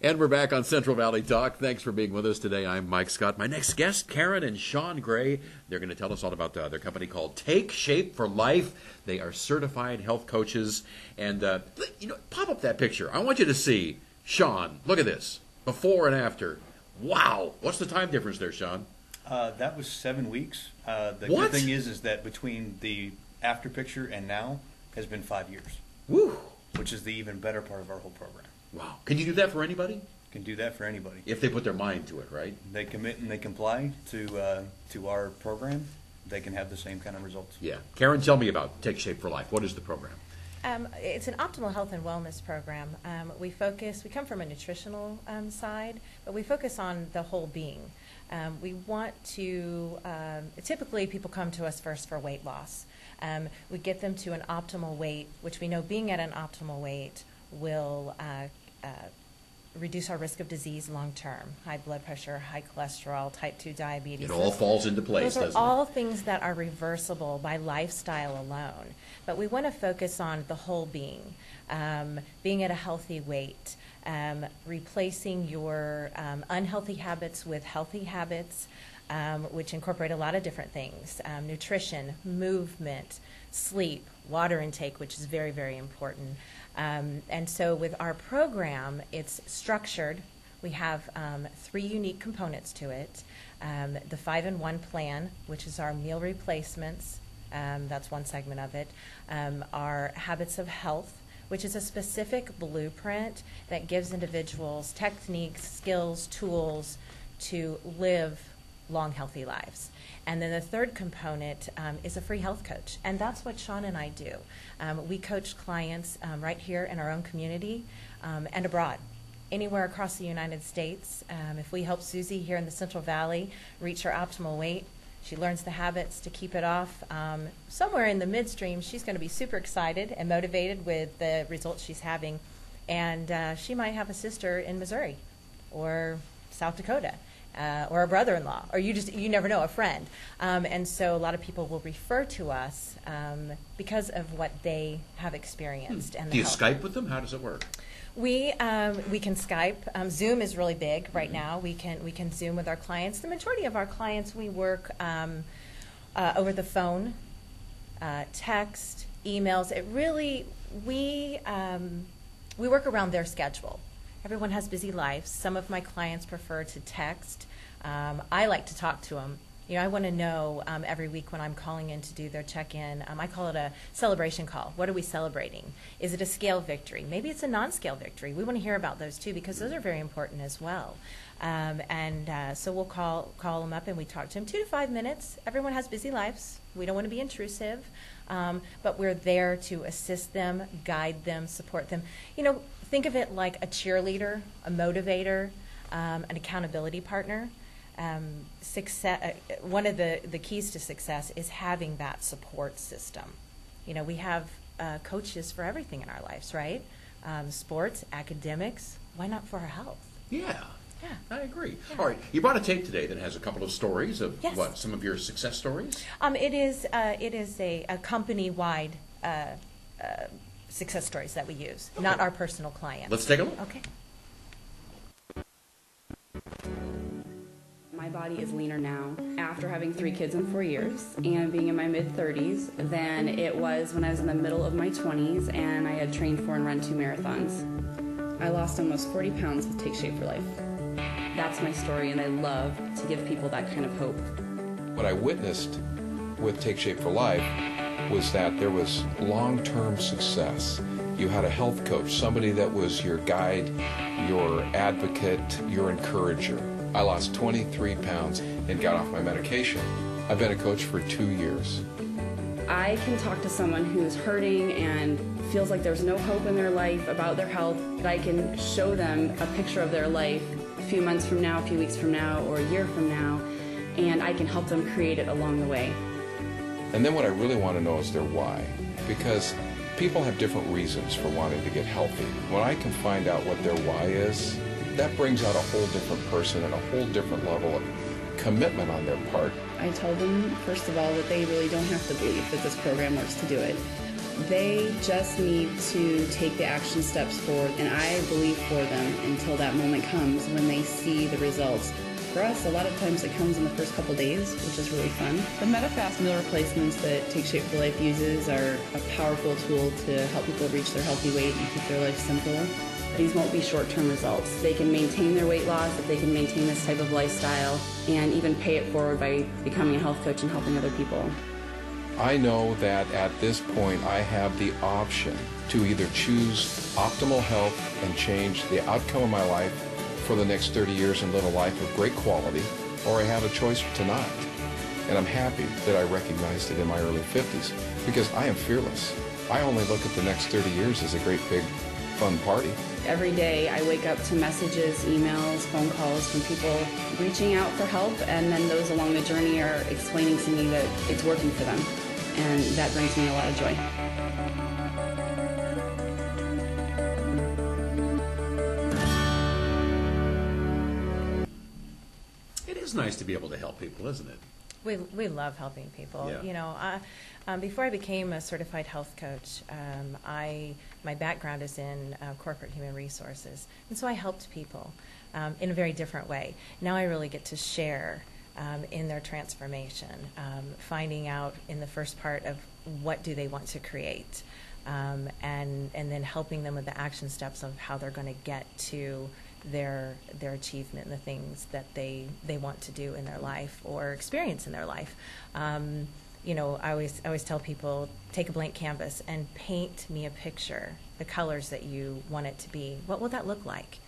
And we're back on Central Valley Talk. Thanks for being with us today. I'm Mike Scott. My next guest, Karen and Shawn Gray. They're going to tell us all about their company called Take Shape for Life. They are certified health coaches. And, pop up that picture. I want you to see Shawn. Look at this. Before and after. Wow. What's the time difference there, Shawn? That was 7 weeks. The What? good thing is that between the after picture and now has been 5 years. Woo. Which is the even better part of our whole program. Wow. Can you do that for anybody? Can do that for anybody. If they put their mind to it, right? They commit and they comply to our program, they can have the same kind of results. Yeah. Karen, tell me about Take Shape for Life. What is the program? It's an optimal health and wellness program. We come from a nutritional side, but we focus on the whole being. We want to, typically people come to us first for weight loss. We get them to an optimal weight, which we know being at an optimal weight will reduce our risk of disease long term. High blood pressure, high cholesterol, type 2 diabetes. It all falls into place, doesn't it? Those are all things that are reversible by lifestyle alone. But we want to focus on the whole being, being at a healthy weight, replacing your unhealthy habits with healthy habits, which incorporate a lot of different things: nutrition, movement, sleep, water intake, which is very, very important. And so with our program, it's structured. We have 3 unique components to it. The 5-in-1 plan, which is our meal replacements. That's one segment of it. Our habits of health, which is a specific blueprint that gives individuals techniques, skills, tools to live long, healthy lives. And then the third component is a free health coach. And that's what Shawn and I do. We coach clients right here in our own community and abroad, anywhere across the United States. If we help Susie here in the Central Valley reach her optimal weight, she learns the habits to keep it off. Somewhere in the midstream, she's going to be super excited and motivated with the results she's having. And she might have a sister in Missouri or South Dakota. Or a brother-in-law, or you never know, a friend. And so a lot of people will refer to us because of what they have experienced. And do you Skype with them? How does it work? We can Skype. Zoom is really big right now. We can Zoom with our clients. The majority of our clients we work over the phone, text, emails. It really we work around their schedule. Everyone has busy lives. Some of my clients prefer to text. I like to talk to them. I want to know every week when I'm calling in to do their check-in. I call it a celebration call. What are we celebrating? Is it a scale victory? Maybe it's a non-scale victory. We want to hear about those too, because those are very important as well. So we'll call them up and we talk to them 2 to 5 minutes. Everyone has busy lives. We don't want to be intrusive, but we're there to assist them, guide them, support them. Think of it like a cheerleader, a motivator, an accountability partner. Success. One of the keys to success is having that support system. We have coaches for everything in our lives, right? Sports, academics. Why not for our health? Yeah. Yeah. I agree. Yeah. All right. You brought a tape today that has a couple of stories of Yes. some of your success stories? It is a company-wide success stories that we use, not our personal clients. Let's take a look. Okay. My body is leaner now after having 3 kids in 4 years and being in my mid-30s than it was when I was in the middle of my 20s and I had trained for and run 2 marathons. I lost almost 40 pounds with Take Shape for Life. That's my story, and I love to give people that kind of hope. What I witnessed with Take Shape for Life was that there was long-term success. You had a health coach, somebody that was your guide, your advocate, your encourager. I lost 23 pounds and got off my medication. I've been a coach for 2 years. I can talk to someone who's hurting and feels like there's no hope in their life about their health. I can show them a picture of their life a few months from now, a few weeks from now, or a year from now, and I can help them create it along the way. And then what I really want to know is their why, because people have different reasons for wanting to get healthy. When I can find out what their why is, that brings out a whole different person and a whole different level of commitment on their part. I told them, first of all, that they really don't have to believe that this program works to do it. They just need to take the action steps forward, and I believe for them until that moment comes when they see the results. For us, a lot of times it comes in the first couple days, which is really fun. The MetaFast meal replacements that Take Shape for Life uses are a powerful tool to help people reach their healthy weight and keep their life simple. These won't be short-term results. They can maintain their weight loss if they can maintain this type of lifestyle and even pay it forward by becoming a health coach and helping other people. I know that at this point I have the option to either choose optimal health and change the outcome of my life for the next 30 years and live a life of great quality, or I have a choice to not. And I'm happy that I recognized it in my early 50s because I am fearless. I only look at the next 30 years as a great big fun party. Every day I wake up to messages, emails, phone calls from people reaching out for help, and then those along the journey are explaining to me that it's working for them. And that brings me a lot of joy. It is nice to be able to help people, isn't it? We love helping people. Yeah. You know, before I became a certified health coach, my background is in corporate human resources, and so I helped people in a very different way. Now I really get to share in their transformation, finding out in the first part of what do they want to create, and then helping them with the action steps of how they're going to get to their achievement and the things that they want to do in their life or experience in their life. You know, I always tell people, take a blank canvas and paint me a picture, the colors that you want it to be. What will that look like?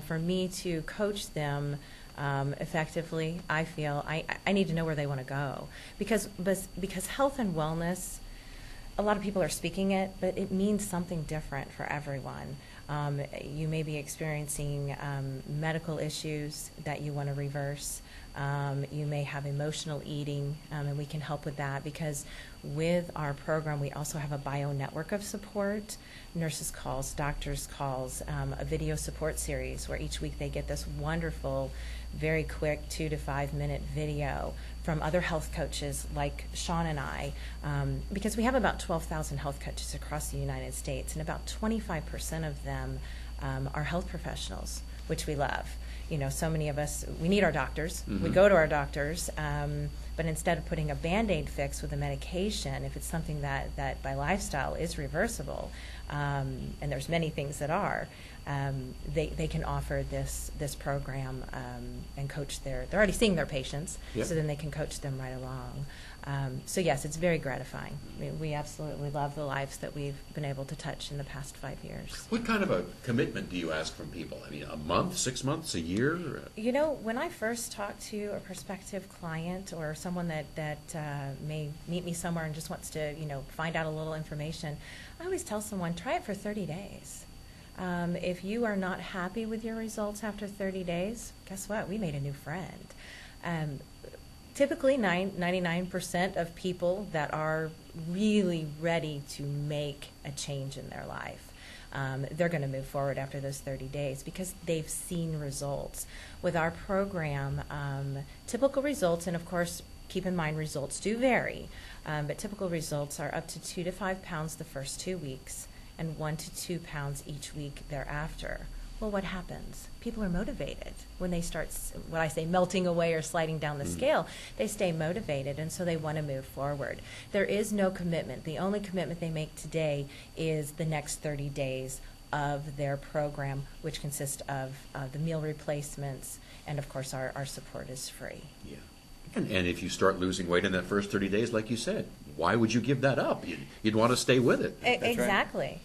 For me to coach them effectively, I feel I need to know where they want to go, because health and wellness, a lot of people are speaking it, but it means something different for everyone. You may be experiencing medical issues that you want to reverse. You may have emotional eating, and we can help with that, because with our program we also have a bio network of support, nurses calls, doctors calls, a video support series where each week they get this wonderful, very quick 2 to 5 minute video from other health coaches like Shawn and I, because we have about 12,000 health coaches across the United States, and about 25% of them are health professionals, which we love. You know, so many of us, we need our doctors. We go to our doctors, but instead of putting a Band-Aid fix with a medication, if it's something that by lifestyle is reversible, and there's many things that are, they can offer this program and coach they're already seeing their patients, Yep. so then they can coach them right along. So yes, it's very gratifying. I mean, we absolutely love the lives that we've been able to touch in the past 5 years. What kind of a commitment do you ask from people? I mean, a month, 6 months, a year? You know, when I first talk to a prospective client or someone that may meet me somewhere and just wants to, find out a little information, I always tell someone, try it for 30 days. If you are not happy with your results after 30 days, guess what? We made a new friend. Typically, 99% of people that are really ready to make a change in their life, they're going to move forward after those 30 days because they've seen results. With our program, typical results, and of course, keep in mind results do vary, but typical results are up to 2 to 5 pounds the first 2 weeks and 1 to 2 pounds each week thereafter. Well, what happens? People are motivated when they start, what I say, melting away or sliding down the scale. They stay motivated, and so they want to move forward. There is no commitment. The only commitment they make today is the next 30 days of their program, which consists of the meal replacements, and of course our support is free. Yeah. And if you start losing weight in that first 30 days, like you said, why would you give that up? You'd want to stay with it. Exactly.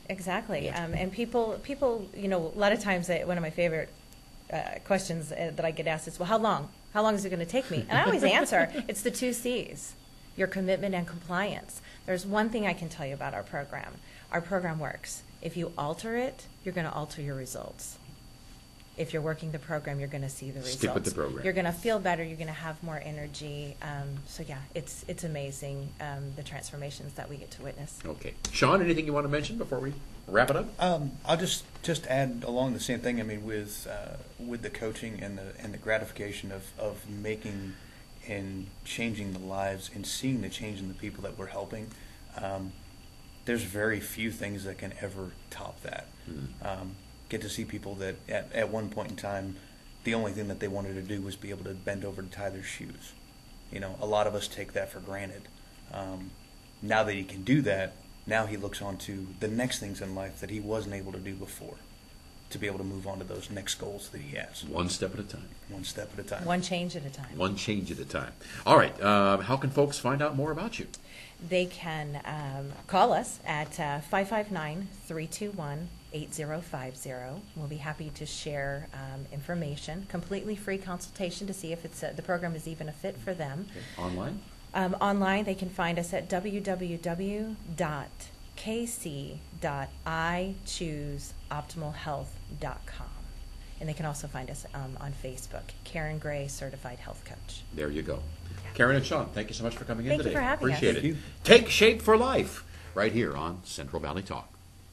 Yeah. And people, a lot of times one of my favorite questions that I get asked is, well, how long? How long is it going to take me? And I always answer, it's the 2 C's, your commitment and compliance. There's one thing I can tell you about our program. Our program works. If you alter it, you're going to alter your results. If you're working the program, you're going to see the results. Stick with the program. You're going to feel better. You're going to have more energy. So yeah, it's amazing, the transformations that we get to witness. Okay. Shawn, anything you want to mention before we wrap it up? I'll just add along the same thing. I mean, with the coaching and the gratification of making and changing the lives and seeing the change in the people that we're helping. there's very few things that can ever top that. Get to see people that at one point in time, the only thing that they wanted to do was be able to bend over to tie their shoes. You know, a lot of us take that for granted. Now that he can do that, now he looks on to the next things in life that he wasn't able to do before, to be able to move on to those next goals that he has. One step at a time. One step at a time. One change at a time. One change at a time. All right. How can folks find out more about you? They can call us at 559-321-8050. We'll be happy to share information, completely free consultation to see if it's the program is even a fit for them. Okay. Online? Online, they can find us at www.kc.ichooseoptimalhealth.com. And they can also find us on Facebook, Karen Gray, Certified Health Coach. There you go. Karen and Shawn, thank you so much for coming in Thank you today. for having us. Appreciate Thank it. you. Take Shape for Life, right here on Central Valley Talk.